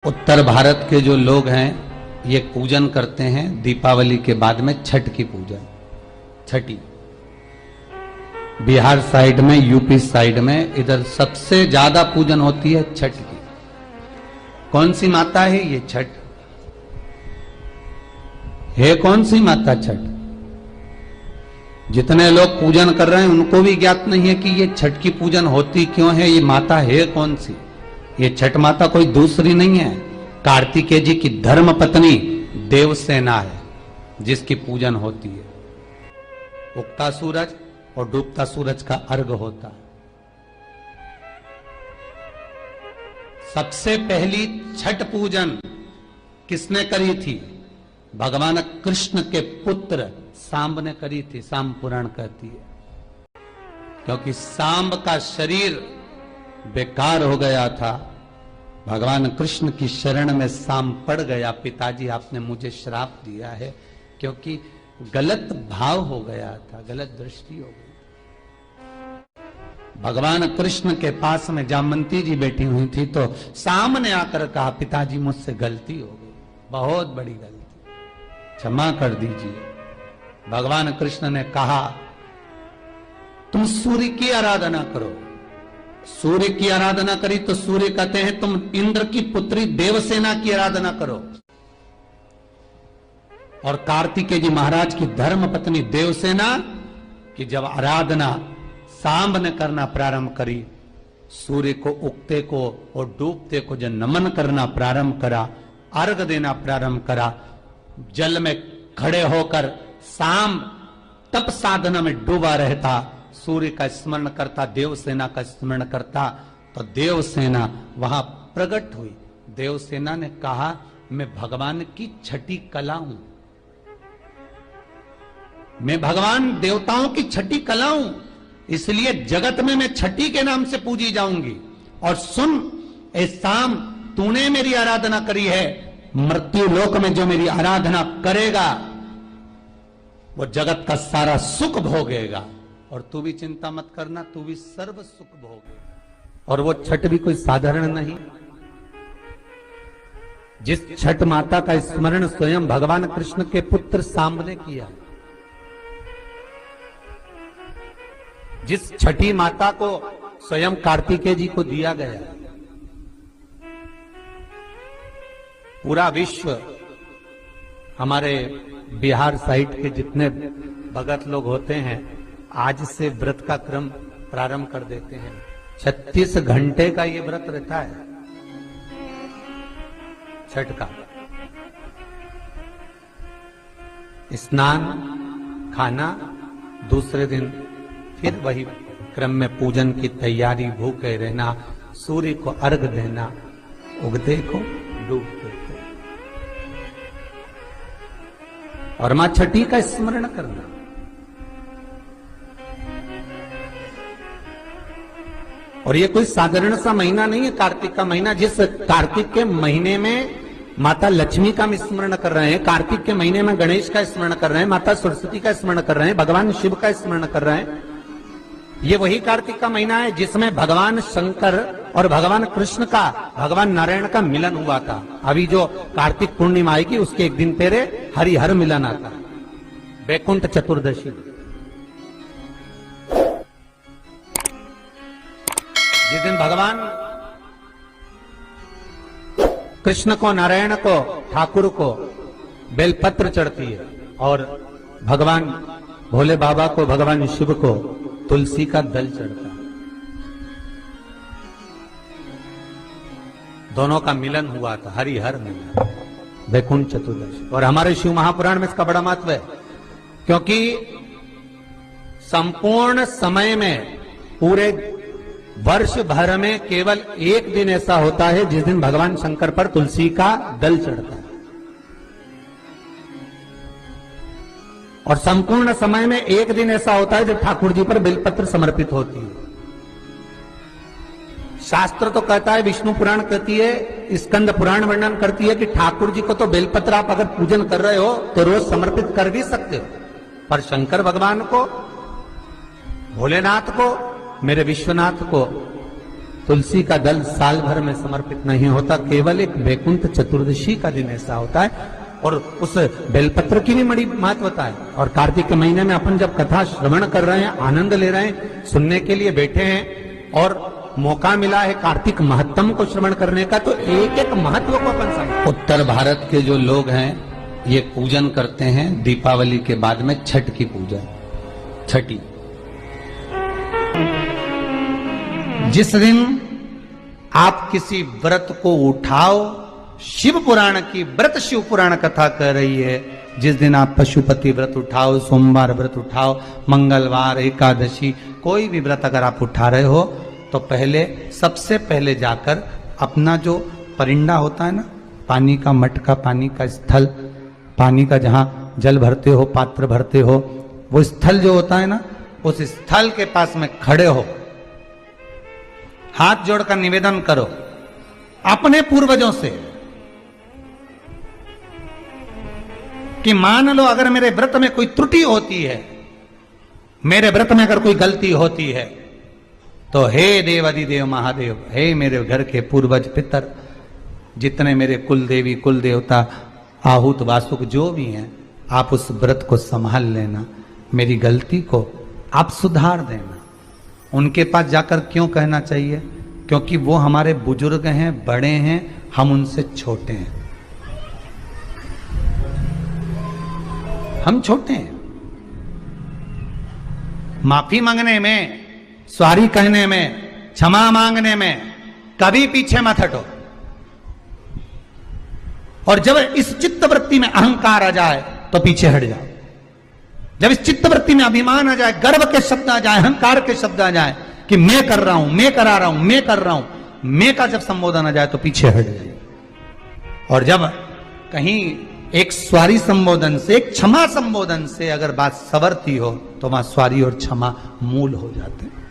उत्तर भारत के जो लोग हैं ये पूजन करते हैं दीपावली के बाद में छठ की पूजन। छठी बिहार साइड में, यूपी साइड में, इधर सबसे ज्यादा पूजन होती है छठ की। कौन सी माता है ये छठ? है कौन सी माता छठ? जितने लोग पूजन कर रहे हैं उनको भी ज्ञात नहीं है कि ये छठ की पूजन होती क्यों है, ये माता है कौन सी। ये छठ माता कोई दूसरी नहीं है, कार्तिकेय जी की धर्म पत्नी देवसेना है जिसकी पूजन होती है। उगता सूरज और डूबता सूरज का अर्घ होता है। सबसे पहली छठ पूजन किसने करी थी? भगवान कृष्ण के पुत्र सांब ने करी थी। सांब पुराण कहती है क्योंकि सांब का शरीर बेकार हो गया था, भगवान कृष्ण की शरण में सांब पड़ गया। पिताजी आपने मुझे श्राप दिया है क्योंकि गलत भाव हो गया था, गलत दृष्टि हो गई। भगवान कृष्ण के पास में जामवंती जी बैठी हुई थी तो सांब ने आकर कहा, पिताजी मुझसे गलती हो गई, बहुत बड़ी गलती, क्षमा कर दीजिए। भगवान कृष्ण ने कहा, तुम सूर्य की आराधना करो। सूर्य की आराधना करी तो सूर्य कहते हैं तुम इंद्र की पुत्री देवसेना की आराधना करो। और कार्तिकेय जी महाराज की धर्म पत्नी देवसेना की जब आराधना सांब ने करना प्रारंभ करी, सूर्य को उगते को और डूबते को जब नमन करना प्रारंभ करा, अर्घ देना प्रारंभ करा, जल में खड़े होकर सांब तप साधना में डूबा रहता, सूर्य का स्मरण करता, देवसेना का स्मरण करता, तो देवसेना वहां प्रकट हुई। देवसेना ने कहा, मैं भगवान की छठी कला हूं, मैं भगवान देवताओं की छठी कला हूं, इसलिए जगत में मैं छठी के नाम से पूजी जाऊंगी। और सुन ए सांब, तूने मेरी आराधना करी है, मृत्यु लोक में जो मेरी आराधना करेगा वो जगत का सारा सुख भोगेगा, और तू भी चिंता मत करना, तू भी सर्व सुख भोगेगा। और वो छठ भी कोई साधारण नहीं। जिस छठ माता का स्मरण स्वयं भगवान कृष्ण के पुत्र सांब ने किया, जिस छठी माता को स्वयं कार्तिकेय जी को दिया गया, पूरा विश्व, हमारे बिहार साइड के जितने भगत लोग होते हैं आज से व्रत का क्रम प्रारंभ कर देते हैं। 36 घंटे का ये व्रत रहता है छठ का। स्नान, खाना, दूसरे दिन फिर वही क्रम में पूजन की तैयारी, भूखे रहना, सूर्य को अर्घ देना, उगते को डूबते को, और मां छठी का स्मरण करना। और ये कोई साधारण सा महीना नहीं है कार्तिक का महीना। जिस कार्तिक के महीने में माता लक्ष्मी का स्मरण कर रहे हैं, कार्तिक के महीने में गणेश का स्मरण कर रहे हैं, माता सरस्वती का स्मरण कर रहे हैं, भगवान शिव का स्मरण कर रहे हैं, ये वही कार्तिक का महीना है जिसमें भगवान शंकर और भगवान कृष्ण का, भगवान नारायण का मिलन हुआ था। अभी जो कार्तिक पूर्णिमा आएगी उसके एक दिन पहले हरिहर मिलन आता है, वैकुंठ चतुर्दशी। जिस दिन भगवान कृष्ण को, नारायण को, ठाकुर को बेलपत्र चढ़ती है, और भगवान भोले बाबा को, भगवान शिव को तुलसी का दल चढ़ता है। दोनों का मिलन हुआ था, हरिहर मिलन, वैकुंठ चतुर्दशी। और हमारे शिव महापुराण में इसका बड़ा महत्व है क्योंकि संपूर्ण समय में, पूरे वर्ष भर में केवल एक दिन ऐसा होता है जिस दिन भगवान शंकर पर तुलसी का दल चढ़ता है, और संपूर्ण समय में एक दिन ऐसा होता है जब ठाकुर जी पर बेलपत्र समर्पित होती है। शास्त्र तो कहता है, विष्णु पुराण कहती है, स्कंद पुराण वर्णन करती है कि ठाकुर जी को तो बेलपत्र आप अगर पूजन कर रहे हो तो रोज समर्पित कर भी सकते हो, पर शंकर भगवान को, भोलेनाथ को, मेरे विश्वनाथ को तुलसी का दल साल भर में समर्पित नहीं होता, केवल एक वैकुंठ चतुर्दशी का दिन ऐसा होता है। और उस बेलपत्र की भी बड़ी महत्वता है। और कार्तिक के महीने में अपन जब कथा श्रवण कर रहे हैं, आनंद ले रहे हैं, सुनने के लिए बैठे हैं और मौका मिला है कार्तिक महत्तम को श्रवण करने का, तो एक एक महत्व को अपन समझ। उत्तर भारत के जो लोग हैं ये पूजन करते हैं दीपावली के बाद में छठ की पूजा, छठी। जिस दिन आप किसी व्रत को उठाओ, शिव पुराण की व्रत शिव पुराण कथा कह रही है, जिस दिन आप पशुपति व्रत उठाओ, सोमवार व्रत उठाओ, मंगलवार, एकादशी, कोई भी व्रत अगर आप उठा रहे हो तो पहले सबसे पहले जाकर अपना जो परिंदा होता है ना, पानी का मटका, पानी का स्थल, पानी का जहां जल भरते हो, पात्र भरते हो, वो स्थल जो होता है ना, उस स्थल के पास में खड़े हो, हाथ जोड़कर निवेदन करो अपने पूर्वजों से कि मान लो अगर मेरे व्रत में कोई त्रुटि होती है, मेरे व्रत में अगर कोई गलती होती है, तो हे देवाधिदेव महादेव, हे मेरे घर के पूर्वज पितर, जितने मेरे कुल देवी कुल देवता आहूत वासुक जो भी हैं, आप उस व्रत को संभाल लेना, मेरी गलती को आप सुधार देना। उनके पास जाकर क्यों कहना चाहिए? क्योंकि वो हमारे बुजुर्ग हैं, बड़े हैं, हम उनसे छोटे हैं, हम छोटे हैं। माफी मांगने में, सॉरी कहने में, क्षमा मांगने में कभी पीछे मत हटो। और जब इस चित्तवृत्ति में अहंकार आ जाए तो पीछे हट जाओ। जब इस चित्तवृत्ति में अभिमान आ जाए, गर्व के शब्द आ जाए, अहंकार के शब्द आ जाए कि मैं कर रहा हूं, मैं करा रहा हूं, मैं कर रहा हूं, मैं का जब संबोधन आ जाए तो पीछे हट जाए। और जब कहीं एक स्वारी संबोधन से, एक क्षमा संबोधन से अगर बात सवरती हो तो वहां स्वारी और क्षमा मूल हो जाते हैं।